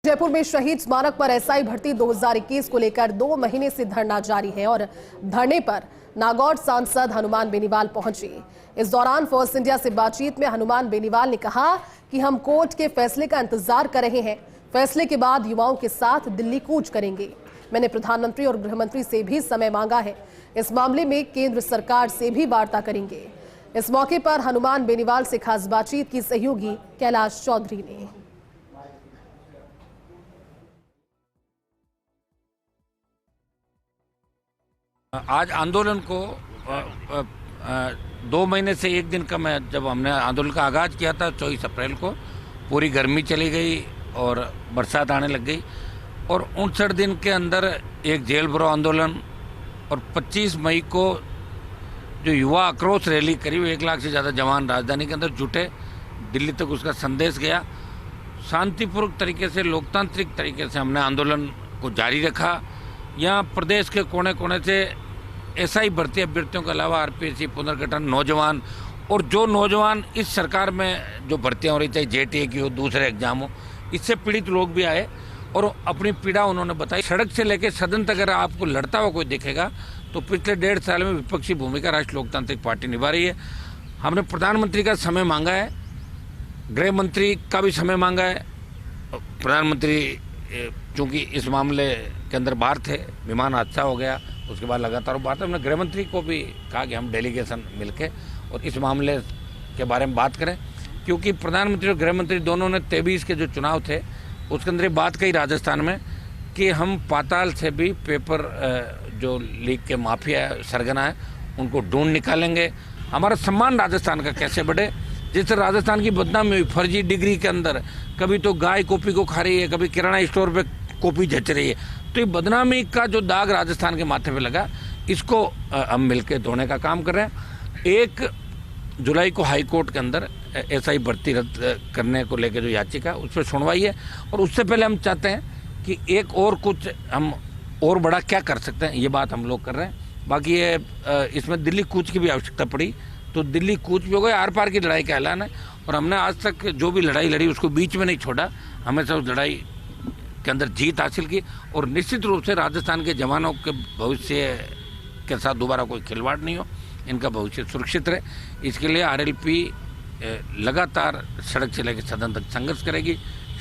जयपुर में शहीद स्मारक पर एसआई भर्ती 2021 को लेकर 2 महीने से धरना जारी है और धरने पर नागौर सांसद हनुमान बेनीवाल पहुंचे। इस दौरान फर्स्ट इंडिया से बातचीत में हनुमान बेनीवाल ने कहा कि हम कोर्ट के फैसले का इंतजार कर रहे हैं। फैसले के बाद युवाओं के साथ दिल्ली कूच करेंगे। मैंने प्रधानमंत्री और गृहमंत्री से भी समय मांगा है। इस मामले में केंद्र सरकार से भी वार्ता करेंगे। इस मौके पर हनुमान बेनीवाल से खास बातचीत की सहयोगी कैलाश चौधरी ने। आज आंदोलन को 2 महीने से 1 दिन कम है। जब हमने आंदोलन का आगाज किया था 24 अप्रैल को, पूरी गर्मी चली गई और बरसात आने लग गई और 59 दिन के अंदर एक जेल भरो आंदोलन और 25 मई को जो युवा आक्रोश रैली, करीब 1 लाख से ज़्यादा जवान राजधानी के अंदर जुटे, दिल्ली तक उसका संदेश गया। शांतिपूर्वक तरीके से, लोकतांत्रिक तरीके से हमने आंदोलन को जारी रखा। यहाँ प्रदेश के कोने कोने से एसआई भर्ती अभ्यर्थियों के अलावा आरपीएससी पुनर्गठन, नौजवान और जो नौजवान इस सरकार में जो भर्तियाँ हो रही, चाहे जेटीए की हो, दूसरे एग्जाम हो, इससे पीड़ित लोग भी आए और अपनी पीड़ा उन्होंने बताई। सड़क से लेकर सदन तक अगर आपको लड़ता हुआ कोई दिखेगा तो पिछले 1.5 साल में विपक्षी भूमिका राष्ट्रीय लोकतांत्रिक पार्टी निभा रही है। हमने प्रधानमंत्री का समय मांगा है, गृह मंत्री का भी समय मांगा है। प्रधानमंत्री चूँकि इस मामले के अंदर बाहर थे, विमान हादसा हो गया, उसके बाद लगातार बाहर थे। हमने गृह मंत्री को भी कहा कि हम डेलीगेशन मिलके और इस मामले के बारे में बात करें, क्योंकि प्रधानमंत्री और गृह मंत्री दोनों ने 23 के जो चुनाव थे उसके अंदर बात कही राजस्थान में कि हम पाताल से भी पेपर जो लीक के माफिया है, सरगना है, उनको ढूंढ निकालेंगे। हमारा सम्मान राजस्थान का कैसे बढ़े। जिससे राजस्थान की बदनामी हुई फर्जी डिग्री के अंदर, कभी तो गाय कॉपी को खा रही है, कभी किराना स्टोर पे कॉपी जच रही है, तो ये बदनामी का जो दाग राजस्थान के माथे पे लगा, इसको हम मिलकर धोने का काम कर रहे हैं। 1 जुलाई को हाई कोर्ट के अंदर एसआई भर्ती रद्द करने को लेकर जो याचिका, उस पर सुनवाई है और उससे पहले हम चाहते हैं कि एक और कुछ हम और बड़ा क्या कर सकते हैं, ये बात हम लोग कर रहे हैं। बाकी ये इसमें दिल्ली कूच की भी आवश्यकता पड़ी तो दिल्ली कूच भी हो गए। आर पार की लड़ाई का ऐलान है और हमने आज तक जो भी लड़ाई लड़ी उसको बीच में नहीं छोड़ा, हमेशा उस लड़ाई के अंदर जीत हासिल की और निश्चित रूप से राजस्थान के जवानों के भविष्य के साथ दोबारा कोई खिलवाड़ नहीं हो, इनका भविष्य सुरक्षित रहे। इसके लिए आरएलपी लगातार सड़क से लेकर सदन तक संघर्ष करेगी।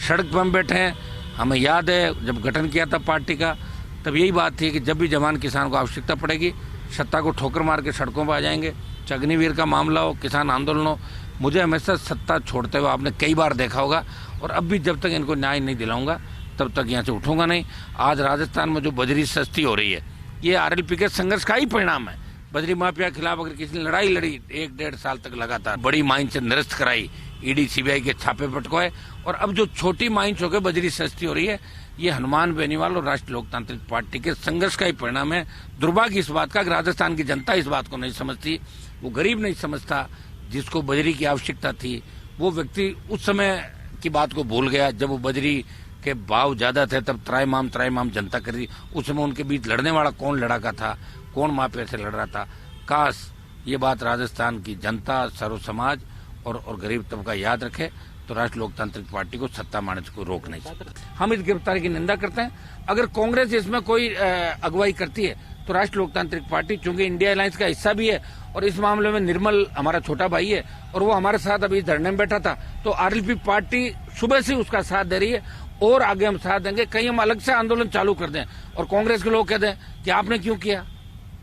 सड़क पर हम बैठे हैं। हमें याद है जब गठन किया था पार्टी का, तब यही बात थी कि जब भी जवान किसान को आवश्यकता पड़ेगी, सत्ता को ठोकर मार के सड़कों पर आ जाएंगे। अग्निवीर का मामला हो, किसान आंदोलन हो, मुझे हमेशा सत्ता छोड़ते हुए आपने कई बार देखा होगा और अब भी जब तक इनको न्याय नहीं दिलाऊंगा तब तक यहाँ से उठूंगा नहीं। आज राजस्थान में जो बजरी सस्ती हो रही है, ये आरएलपी के संघर्ष का ही परिणाम है। बजरी माफिया के खिलाफ अगर किसी ने लड़ाई लड़ी 1-1.5 साल तक लगातार, बड़ी माइन से निरस्त कराई, ईडी सीबीआई के छापे पटकोए और अब जो छोटी माइंस होकर बजरी सस्ती हो रही है, ये हनुमान बेनीवाल और राष्ट्रीय लोकतांत्रिक पार्टी के संघर्ष का ही परिणाम है। दुर्भाग्य इस बात का कि राजस्थान की जनता इस बात को नहीं समझती, वो गरीब नहीं समझता जिसको बजरी की आवश्यकता थी। वो व्यक्ति उस समय की बात को भूल गया जब वो बजरी के भाव ज्यादा थे, तब त्राईमाम जनता कर रही। उस समय उनके बीच लड़ने वाला कौन लड़ाका था, कौन माफिया से लड़ रहा था। काश ये बात राजस्थान की जनता, सर्व समाज और गरीब तबका याद रखे तो राष्ट्रीय लोकतांत्रिक पार्टी को सत्ता मानने से कोई रोक नहीं सकता। हम इस गिरफ्तारी की निंदा करते हैं। अगर कांग्रेस इसमें कोई अगुवाई करती है तो राष्ट्रीय लोकतांत्रिक पार्टी, चूंकि इंडिया अलायंस का हिस्सा भी है और इस मामले में निर्मल हमारा छोटा भाई है और वो हमारे साथ अभी धरने में बैठा था, तो आरएलपी पार्टी सुबह से उसका साथ दे रही है और आगे हम साथ देंगे। कहीं हम अलग से आंदोलन चालू कर दें और कांग्रेस के लोग कह दें कि आपने क्यों किया,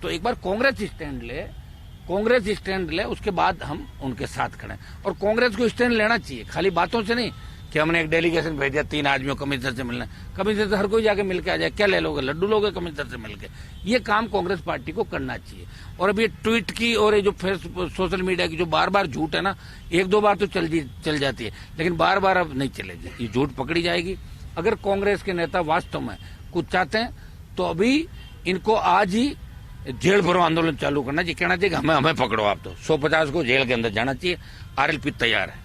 तो एक बार कांग्रेस स्टैंड ले, उसके बाद हम उनके साथ खड़े। और कांग्रेस को स्टैंड लेना चाहिए, खाली बातों से नहीं कि हमने एक डेलीगेशन भेज दिया 3 आदमियों कमिश्नर से मिलना। कमिश्नर से हर कोई जाके मिलके आ जाए, क्या ले लोगे, लड्डू लोगे कमिश्नर से मिलके? ये काम कांग्रेस पार्टी को करना चाहिए। और अब ये ट्वीट की और ये जो सोशल मीडिया की जो बार झूठ है ना, 1-2 बार तो चल जाती है, लेकिन बार अब नहीं चलेगी, ये झूठ पकड़ी जाएगी। अगर कांग्रेस के नेता वास्तव में कुछ चाहते हैं तो अभी इनको आज ही जेल भरो आंदोलन चालू करना चाहिए। कहना चाहिए कि हमें पकड़ो आप, तो 150 को जेल के अंदर जाना चाहिए। आरएलपी तैयार है।